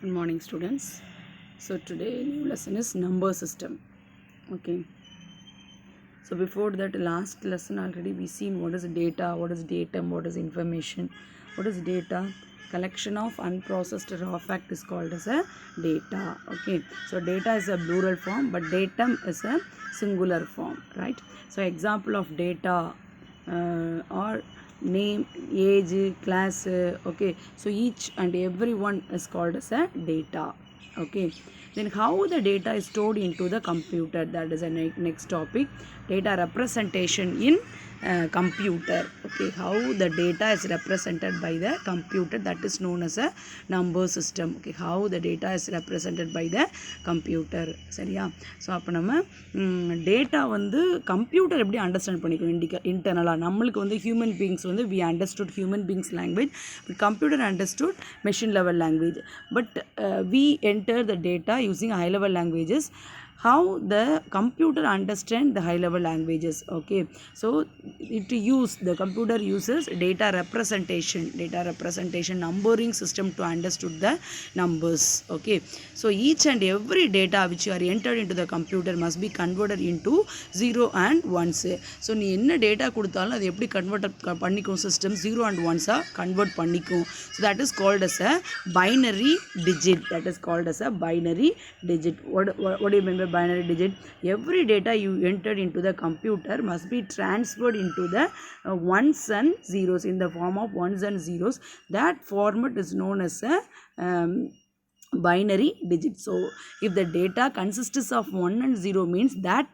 Good morning, students. So today new lesson is number system. Okay. So before that, last lesson already we seen what is data, what is datum, what is information, what is data. Collection of unprocessed raw fact is called as a data. Okay. So data is a plural form, but datum is a singular form, right? So example of data or name, age, class. Okay. So each and every one is called as a data. Okay, then how the data is stored into the computer, that is a next topic. Data representation in computer. Okay, how the data is represented by the computer, that is known as a number system. Okay, how the data is represented by the computer. சரியா? So அப்போ நம்ம data வந்து computer எப்படி understand பண்ணிக்கணும் இன்டர்னலாக. நம்மளுக்கு வந்து human beings வந்து we understood human beings language, computer understood machine level language. But we enter the data using high level languages. How the computer understand the high level languages? Okay, so the computer uses data representation numbering system to understood the numbers. Okay, so each and every data which you are entered into the computer must be converted into 0 and 1s. So நீ என்ன data கொடுத்தாலும் அது எப்படி convert பண்ணிக்கும் system, 0 and 1s convert பண்ணிக்கும். So that is called as a binary digit. What do you mean by binary digit? Every data you entered into the computer must be transferred into the ones and zeros, in the form of ones and zeros. That format is known as a binary digit. So if the data consists of 1 and 0 means that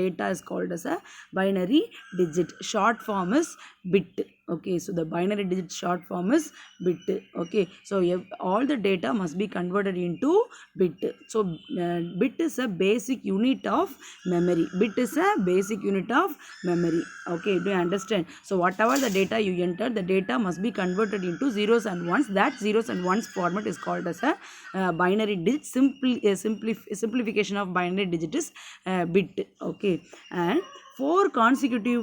data is called as a binary digit. Short form is bit. Okay, so the binary digit short form is bit. Okay, so all the data must be converted into bit. So bit is a basic unit of memory. Okay, do you understand? So whatever the data you enter, the data must be converted into zeros and ones. That zeros and ones format is called as a binary digit. Simplification of binary digit is bit. Okay, and 4 consecutive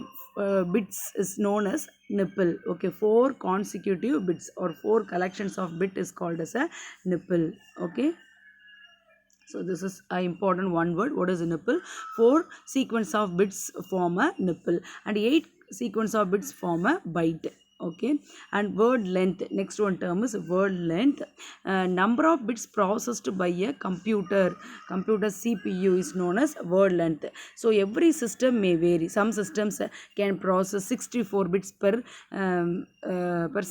bits is known as nipple. Okay, 4 consecutive bits or 4 collections of bit is called as a nipple. Okay, so this is an important one word. What is a nipple? 4 sequence of bits form a nipple and 8 sequence of bits form a byte. Okay, and word length, next one term is word length. Number of bits processed by a computer CPU is known as word length. So every system may vary. Some systems can process 64 bits per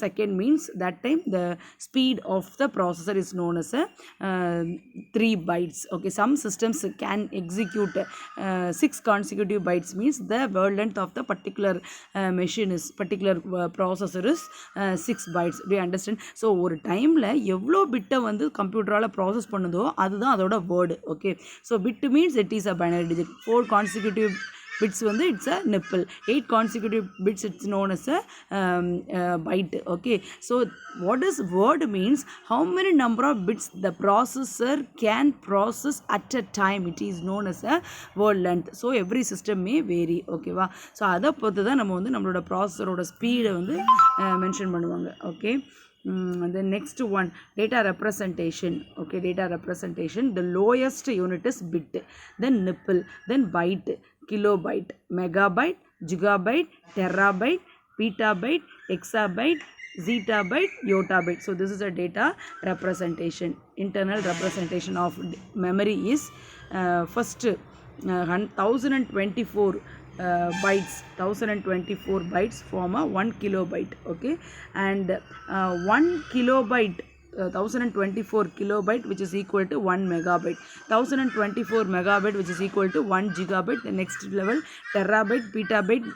second, means that time the speed of the processor is known as a 3 bytes. Okay, some systems can execute 6 consecutive bytes, means the word length of the particular machine is particular processor is 6 bytes. Do you understand? So ஒரு டைமில் எவ்வளோ பிட்டை வந்து கம்ப்யூட்டரால் process பண்ணுதோ அதுதான் அதோட word. Okay, so bit means it is a binary digit. 4 consecutive bits வந்து it's a nipple. 8 consecutive bits it's known as a byte. Okay, so what is word means? How many number of bits the processor can process at a time, it is known as a word length. So every system may vary. Okay வா? So அதை பொறுத்து தான் நம்ம வந்து நம்மளோட ப்ராசஸரோட ஸ்பீடை வந்து mention பண்ணுவாங்க. Okay, the next one, data representation. Okay, data representation, the lowest unit is bit, then nipple, then byte, kilobyte, megabyte, gigabyte, terabyte, petabyte, exabyte, zettabyte, yottabyte. So this is a data representation. Internal representation of memory is first 1024 bytes. 1024 bytes form a 1 kilobyte. Okay, and 1 kilobyte 1024 kilobyte which is equal to 1 megabyte. 1024 megabyte which is equal to 1 gigabyte. The next level, terabyte, petabyte,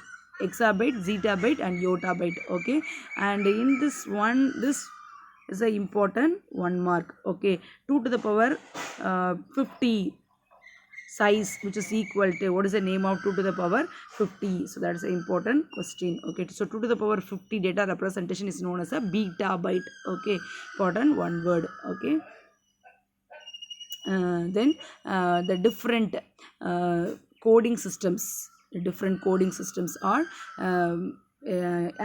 exabyte, zettabyte and yottabyte. Okay, and in this one, this is a important one mark. Okay, 2 to the power 50 size which is equal to, what is the name of 2 to the power 50? So that is an important question. Okay, so 2 to the power 50 data representation is known as a beta byte. Okay, important one word. Okay, then the different coding systems are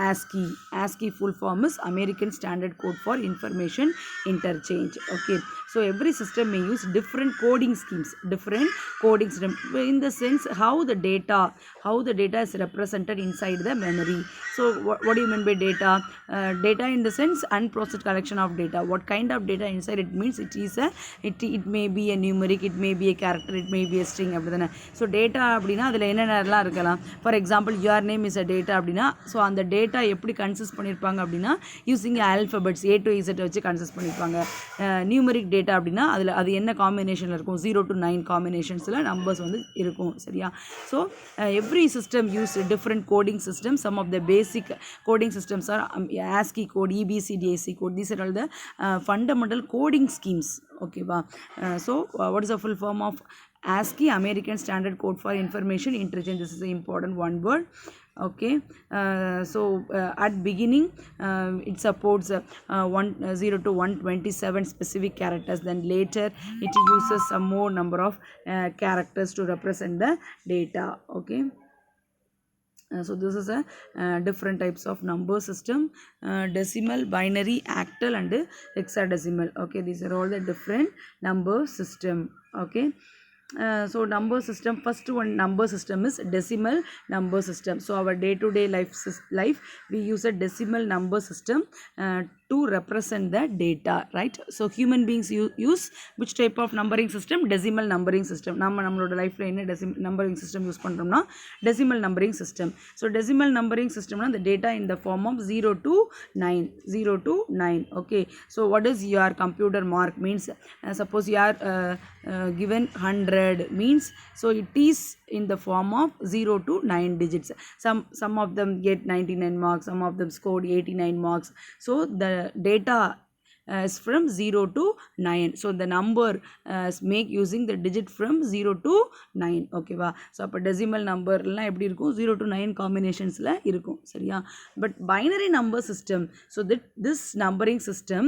ASCII full form is American Standard Code for Information Interchange. Okay, So every system may use different coding schemes, different coding system, in the sense how the data is represented inside the memory. So what do you mean by data? Data in the sense unprocessed collection of data. What kind of data inside it means it is it may be a numeric, it may be a character, it may be a string. So data அப்படினா அதுல என்னென்னலாம் இருக்கலாம். For example, your name is a data அப்படினா, so அந்த data எப்படி consist பண்ணிருப்பாங்க அப்படினா using alphabets A to Z வச்சு கன்சிஸ்ட் பண்ணிருப்பாங்க. Numeric data அப்படினா அது என்ன காம்பினேஷன்ல இருக்கும், 0 to 9 காம்பினேஷன்ஸ்ல நம்பர்ஸ் வந்து இருக்கும். சரியா? So every system use different coding systems. Some of the basic coding systems are ASCII code, EBCDIC code. These are all the fundamental coding schemes. Okay, so what is the full form of ASCII? American Standard Code for Information Interchange. This is an important one word. Okay, so at beginning it supports 0 to 127 specific characters. Then later it uses some more number of characters to represent the data. Okay. So this is a different types of number system, decimal, binary, octal and hexadecimal. Okay, these are all the different number system. Okay. So number system, first one number system is decimal number system. So our day-to-day life we use a decimal number system to represent the data, right? So human beings use which type of numbering system? Decimal numbering system. நம்மளோட லைஃப்ல என்ன numbering system use பண்றோம்னா decimal numbering system. So decimal numbering system na the data in the form of 0 to 9. Okay, so what is your computer mark means? Suppose you are given 100 means, so it is in the form of 0 to 9 digits. Some of them get 99 marks, some of them scored 89 marks. So the data is from 0 to 9. So the number is make using the digit from 0 to 9. Okay va? So அப்போ decimal number எல்லாம் எப்படி இருக்கும்? 0 to 9 combinationsல இருக்கும். சரியா? But binary number system, so that this numbering system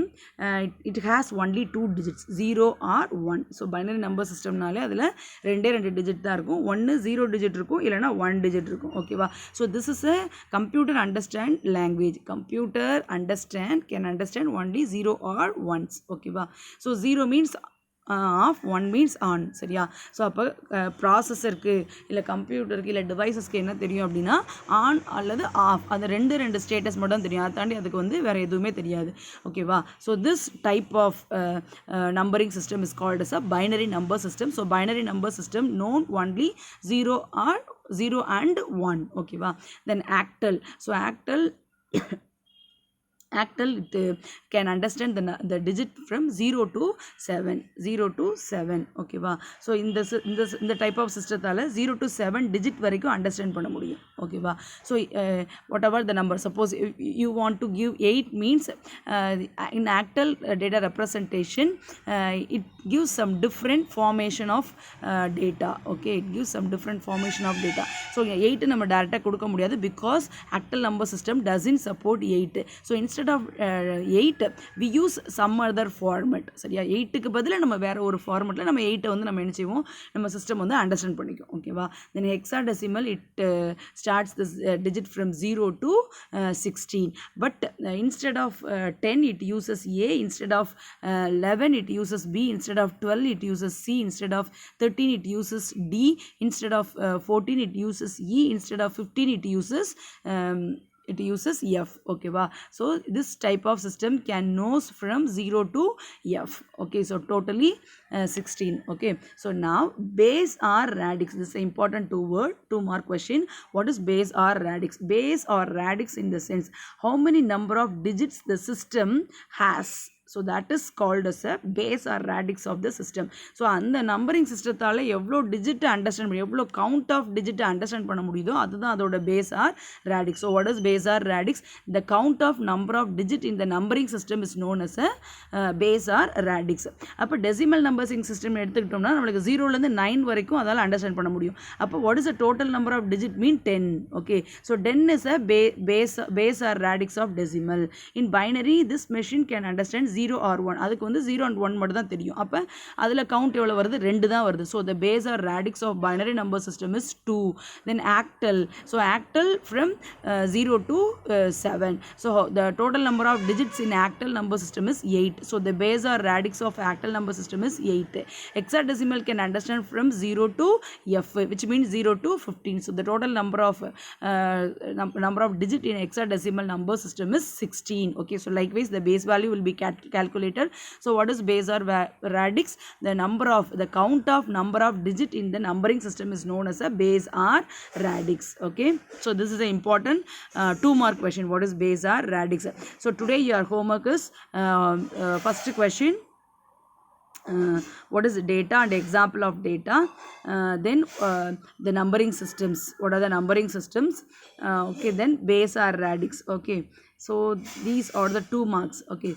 it has only 2 digits, 0 or 1. So binary number systemனாலே அதில் ரெண்டே digit தான் இருக்கும். ஒன்று 0 digit இருக்கும், இல்லைனா 1 digit இருக்கும். ஓகேவா? So this is a computer understand language. Computer can understand only 0 or 1s. Okay va? So 0 means off, 1 means on. சரியா? ஸோ அப்போ ப்ராசஸருக்கு இல்லை கம்ப்யூட்டருக்கு இல்லை டிவைசஸ்க்கு என்ன தெரியும் அப்படின்னா ஆன் அல்லது ஆஃப், அந்த ரெண்டு ஸ்டேட்டஸ் மட்டும் தெரியும். அதை தாண்டி அதுக்கு வந்து வேறு எதுவுமே தெரியாது. ஓகேவா? So this type of numbering system is called as a binary number system. So binary number system known only 0 and 1. ஓகேவா? Then octal. So octal it can understand the digit from 0 to 7. Okay va? So in the type of system 0 to 7 digit வரைக்கும் understand பண்ண முடியும். Okay va? So whatever the number, suppose if you want to give 8 means in octal data representation it gives some different formation of data. Okay, it gives some different formation of data. So 8 நம்ம டைரக்டா கொடுக்க முடியாது because octal number system doesn't support 8. So instead of 8 we use some other format. சரியா? 8க்கு பதிலா நம்ம வேற ஒரு ஃபார்மட்ல நம்ம 8 வந்து நம்ம என்ன செய்வோம், நம்ம சிஸ்டம் வந்து அண்டர்ஸ்டாண்ட் பண்ணிக்கும். ஓகேவா? then hexadecimal it starts this digit from 0 to 16, but instead of 10 it uses A, instead of 11 it uses B, instead of 12 it uses C, instead of 13 it uses D, instead of 14 it uses E, instead of 15 it uses F. Okay va? So this type of system can knows from 0 to F. Okay, so totally 16. Okay, so now base or radix. This is an important 2 mark question. What is base or radix? Base or radix in the sense how many number of digits the system has. So that is called as a base or radix of the system. So அந்த numbering சிஸ்டத்தால் எவ்வளோ digit understand பண்ணி எவ்வளோ count of digit understand பண்ண முடியுதோ அதுதான் அதோட base or radix. So what is base or radix? The count of number of digit in the numbering system is known as a base or radix. அப்போ decimal numbering system எடுத்துக்கிட்டோம்னா நம்மளுக்கு 0லேருந்து 9 வரைக்கும் அதால் understand பண்ண முடியும். அப்போ what is the total number of digit mean 10. Okay, so 10 is a base or radix of decimal. In binary this machine can understand 0 or 1. அதுக்கு வந்து 0 and 1 மட்டும் தான் தெரியும். அப்போ அதில் கவுண்ட் எவ்வளோ வருது? 2 தான் வருது. So the base or radix of binary number system is 2. Then octal. So octal from 0 to 7. So the total number of digits in octal number system is 8. So the base or radix of octal number system is 8. Hexadecimal can understand from 0 to f, which means 0 to 15. So the total number of digit in hexadecimal number system is 16. Okay, so likewise the base value will be calculated. So what is base or radix? The count of number of digit in the numbering system is known as a base or radix. Okay, so this is an important 2-mark question. What is base or radix? So today your homework is first question, what is data and example of data, then the numbering systems, what are the numbering systems, okay, then base or radix. Okay, so these are the 2 marks. Okay,